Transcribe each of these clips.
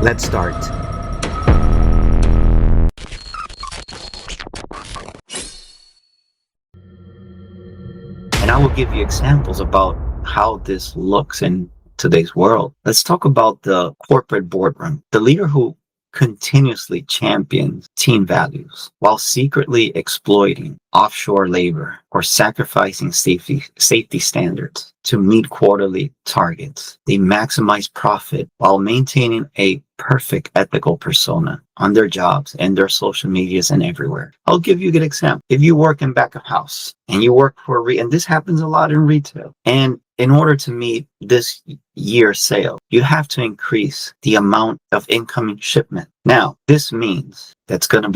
Let's start. And I will give you examples about how this looks in today's world. Let's talk about the corporate boardroom. The leader who continuously champions team values while secretly exploiting offshore labor or sacrificing safety standards to meet quarterly targets. They maximize profit while maintaining a perfect ethical persona on their jobs and their social medias and everywhere. I'll give you a good example. If you work in back of house and you work for and this happens a lot in retail, and in order to meet this year's sale, you have to increase the amount of incoming shipment. Now, this means there's going to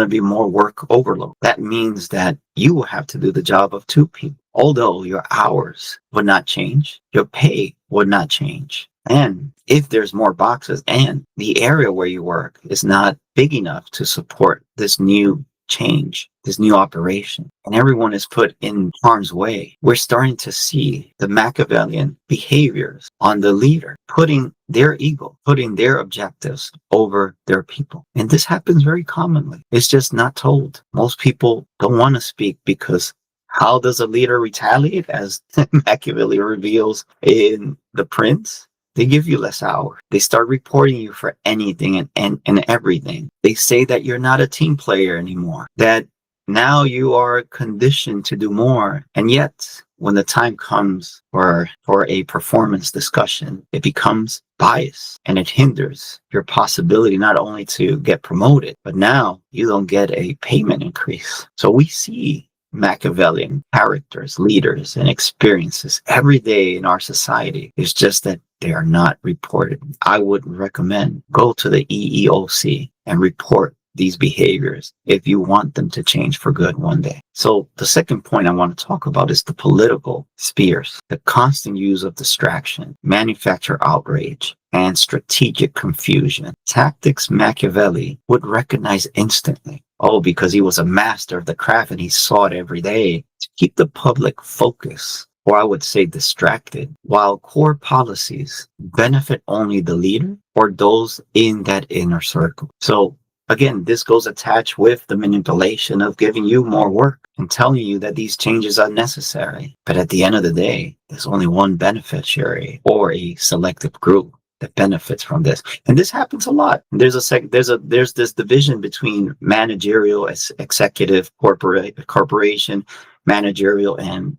be more work overload. That means that you will have to do the job of two people. Although your hours would not change, your pay would not change. And if there's more boxes and the area where you work is not big enough to support this new change, this new operation, and everyone is put in harm's way, we're starting to see the Machiavellian behaviors on the leader, putting their ego, putting their objectives over their people. And this happens very commonly. It's just not told. Most people don't want to speak because how does a leader retaliate, as Machiavelli reveals in The Prince? They give you less hours. They start reporting you for anything and everything. They say that you're not a team player anymore, that now you are conditioned to do more. And yet, when the time comes for a performance discussion, it becomes bias and it hinders your possibility not only to get promoted, but now you don't get a payment increase. So we see Machiavellian characters, leaders, and experiences every day in our society. It's just that they are not reported. I would recommend go to the EEOC and report these behaviors if you want them to change for good one day. So the second point I want to talk about is the political spheres, the constant use of distraction, manufacture outrage, and strategic confusion. Tactics Machiavelli would recognize instantly. Oh, because he was a master of the craft and he saw it every day to keep the public focused, or I would say distracted, while core policies benefit only the leader or those in that inner circle. So again, this goes attached with the manipulation of giving you more work and telling you that these changes are necessary. But at the end of the day, there's only one beneficiary or a selective group that benefits from this. And this happens a lot. There's this division between managerial, executive, corporation, managerial, and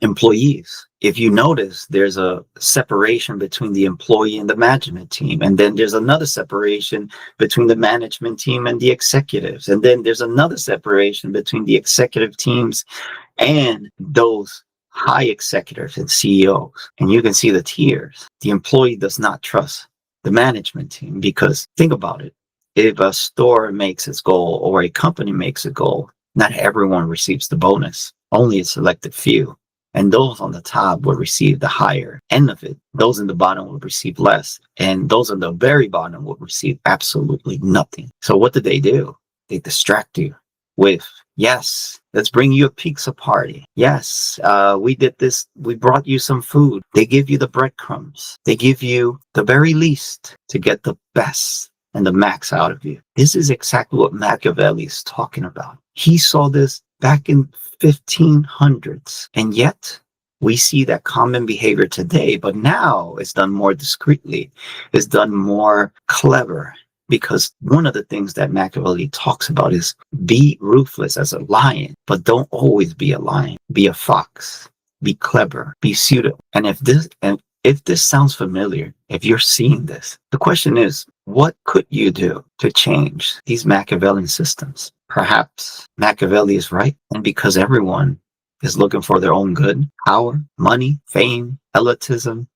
employees. If you notice, there's a separation between the employee and the management team. And then there's another separation between the management team and the executives. And then there's another separation between the executive teams and those high executives and CEOs. And you can see the tiers. The employee does not trust the management team because think about it. If a store makes its goal or a company makes a goal, not everyone receives the bonus. Only a selected few. And those on the top will receive the higher end of it. Those in the bottom will receive less. And those on the very bottom will receive absolutely nothing. So what do? They distract you with, yes, let's bring you a pizza party. Yes, we did this. We brought you some food. They give you the breadcrumbs. They give you the very least to get the best and the max out of you. This is exactly what Machiavelli is talking about. He saw this back in 1500s. And yet we see that common behavior today, but now it's done more discreetly. It's done more clever. Because one of the things that Machiavelli talks about is be ruthless as a lion, but don't always be a lion. Be a fox. Be clever. Be suitable. And if this sounds familiar, if you're seeing this, the question is, what could you do to change these Machiavellian systems? Perhaps Machiavelli is right, and because everyone is looking for their own good, power, money, fame, elitism,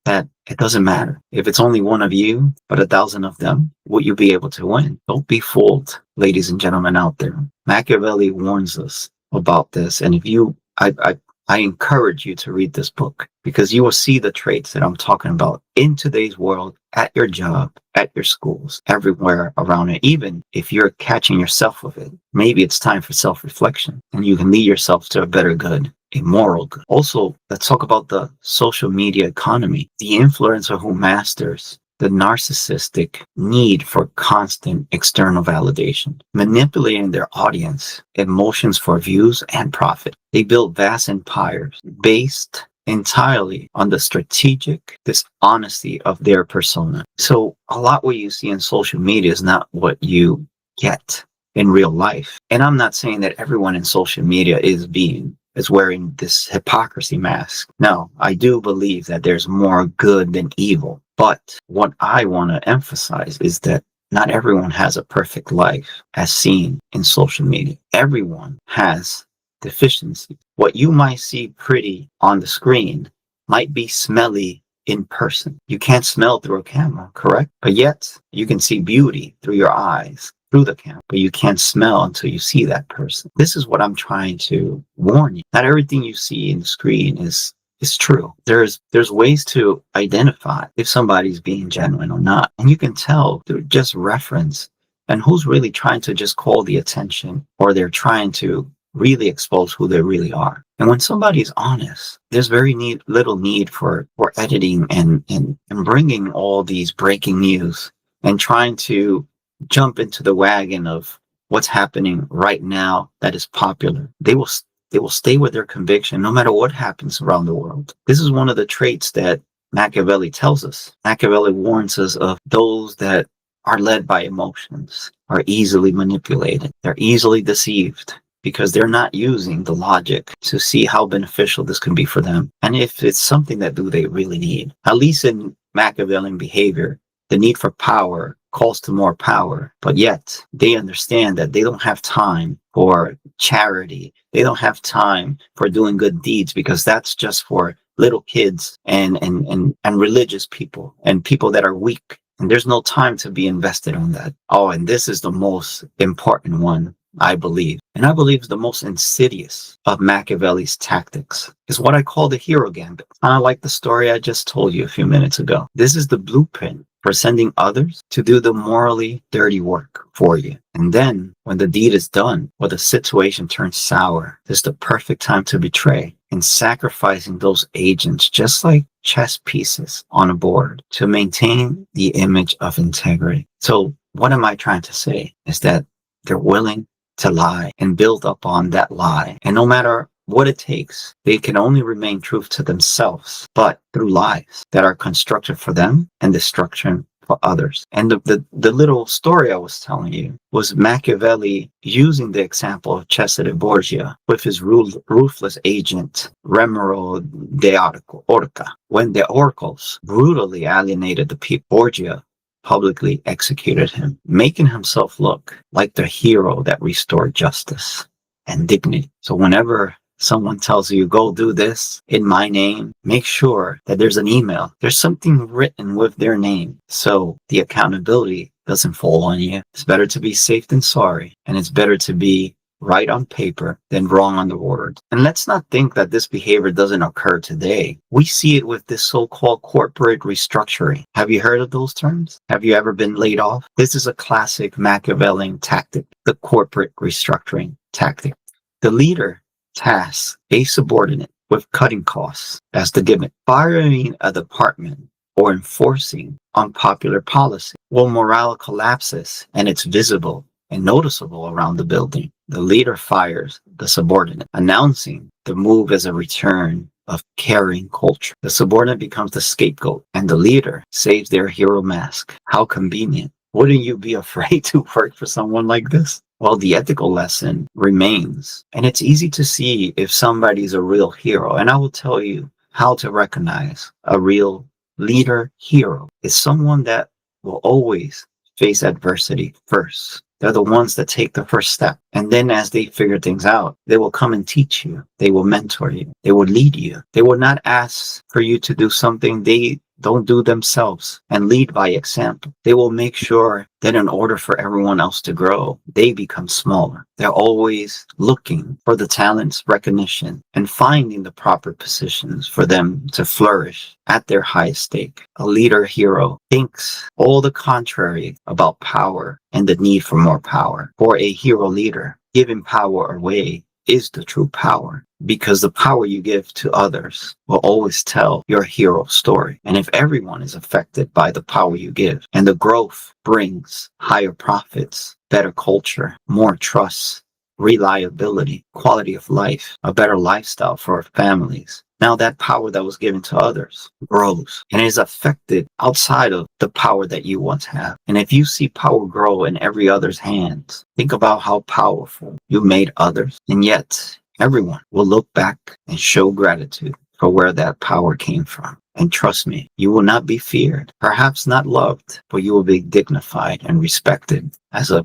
that it doesn't matter. If it's only one of you, but 1,000 of them, will you be able to win? Don't be fooled, ladies and gentlemen out there. Machiavelli warns us about this, and if you, I encourage you to read this book because you will see the traits that I'm talking about in today's world, at your job, at your schools, everywhere around it. Even if you're catching yourself with it, maybe it's time for self-reflection and you can lead yourself to a better good, a moral good. Also, let's talk about the social media economy. The influencer who masters the narcissistic need for constant external validation, manipulating their audience, emotions for views and profit. They built vast empires based entirely on the strategic dishonesty of their persona. So a lot what you see in social media is not what you get in real life. And I'm not saying that everyone in social media is wearing this hypocrisy mask. No, I do believe that there's more good than evil. But what I want to emphasize is that not everyone has a perfect life as seen in social media. Everyone has deficiencies. What you might see pretty on the screen might be smelly in person. You can't smell through a camera, correct? But yet you can see beauty through your eyes, through the camera, but you can't smell until you see that person. This is what I'm trying to warn you. Not everything you see in the screen is true. There's ways to identify if somebody's being genuine or not. And you can tell through just reference and who's really trying to just call the attention, or they're trying to really expose who they really are. And when somebody's honest, there's very little need for editing and bringing all these breaking news and trying to jump into the wagon of what's happening right now that is popular. They will stay with their conviction no matter what happens around the world. This is one of the traits that Machiavelli tells us. Machiavelli warns us of those that are led by emotions, are easily manipulated, they're easily deceived because they're not using the logic to see how beneficial this can be for them. And if it's something that they really need. At least in Machiavellian behavior, the need for power calls to more power, but yet they understand that they don't have time for charity. They don't have time for doing good deeds because that's just for little kids and religious people and people that are weak. And there's no time to be invested on that. Oh, and this is the most important one, I believe. And I believe it's the most insidious of Machiavelli's tactics. Is what I call the Hero Gambit. Kind of like the story I just told you a few minutes ago. This is the blueprint for sending others to do the morally dirty work for you. And then when the deed is done, or the situation turns sour, this is the perfect time to betray, and sacrificing those agents just like chess pieces on a board to maintain the image of integrity. So what am I trying to say is that they're willing to lie and build upon that lie. And no matter what it takes, they can only remain true to themselves, but through lies that are constructive for them and destruction for others. And the little story I was telling you was Machiavelli using the example of Cesare Borgia with his ruthless agent, Remirro de Orca. When the Orcals brutally alienated the people, Borgia publicly executed him, making himself look like the hero that restored justice and dignity. So whenever someone tells you, go do this in my name, make sure that there's an email. There's something written with their name. So the accountability doesn't fall on you. It's better to be safe than sorry. And it's better to be right on paper than wrong on the word. And let's not think that this behavior doesn't occur today. We see it with this so-called corporate restructuring. Have you heard of those terms? Have you ever been laid off? This is a classic Machiavellian tactic, the corporate restructuring tactic. The leader tasks a subordinate with cutting costs as the gimmick, firing a department or enforcing unpopular policy. When morale collapses and it's visible and noticeable around the building, the leader fires the subordinate, announcing the move as a return of caring culture. The subordinate becomes the scapegoat and the leader saves their hero mask. How convenient. Wouldn't you be afraid to work for someone like this? Well, the ethical lesson remains, and it's easy to see if somebody's a real hero. And I will tell you how to recognize a real leader hero. Is someone that will always face adversity first. They're the ones that take the first step. And then as they figure things out, they will come and teach you. They will mentor you. They will lead you. They will not ask for you to do something they don't do themselves and lead by example. They will make sure that in order for everyone else to grow, they become smaller. They're always looking for the talents, recognition, and finding the proper positions for them to flourish at their highest stake. A leader hero thinks all the contrary about power and the need for more power. For a hero leader, giving power away is the true power, because the power you give to others will always tell your hero story. And if everyone is affected by the power you give, and the growth brings higher profits, better culture, more trust, reliability, quality of life, a better lifestyle for our families, now that power that was given to others grows and is affected outside of the power that you once have. And if you see power grow in every other's hands, think about how powerful you made others. And yet everyone will look back and show gratitude for where that power came from. And trust me, you will not be feared, perhaps not loved, but you will be dignified and respected as a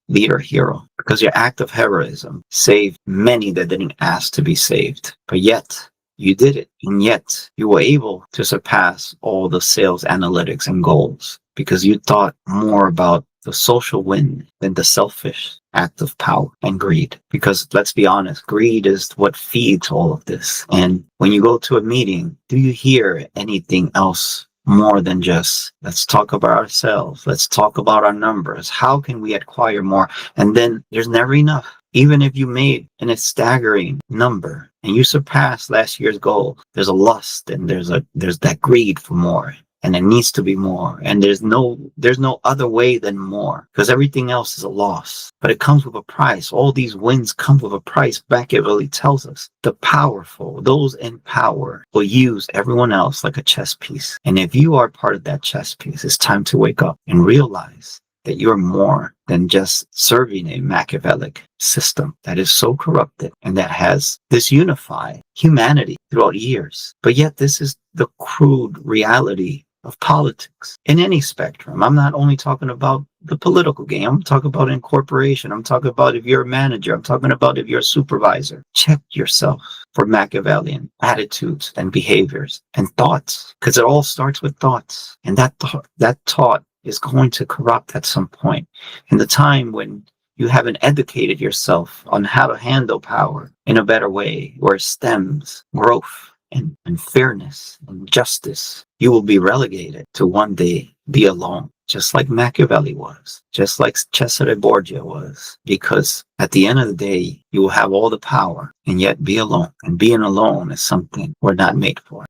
leader hero, because your act of heroism saved many that didn't ask to be saved. But yet you did it, and yet you were able to surpass all the sales analytics and goals because you thought more about the social win than the selfish act of power and greed. Because let's be honest, greed is what feeds all of this. And when you go to a meeting, do you hear anything else more than just, let's talk about ourselves, let's talk about our numbers, how can we acquire more? And then there's never enough. Even if you made a staggering number and you surpass last year's goal, there's a lust and there's that greed for more. And it needs to be more. And there's no other way than more, because everything else is a loss. But it comes with a price. All these wins come with a price. Machiavelli tells us the powerful, those in power, will use everyone else like a chess piece. And if you are part of that chess piece, it's time to wake up and realize that you're more than just serving a Machiavellic system that is so corrupted and that has disunified humanity throughout years. But yet this is the crude reality of politics in any spectrum. I'm not only talking about the political game. I'm talking about in corporation. I'm talking about if you're a manager. I'm talking about if you're a supervisor. Check yourself for Machiavellian attitudes and behaviors and thoughts, because it all starts with thoughts. And that thought is going to corrupt at some point. In the time when you haven't educated yourself on how to handle power in a better way, where it stems growth and fairness and justice, you will be relegated to one day be alone, just like Machiavelli was, just like Cesare Borgia was, because at the end of the day, you will have all the power and yet be alone. And being alone is something we're not made for.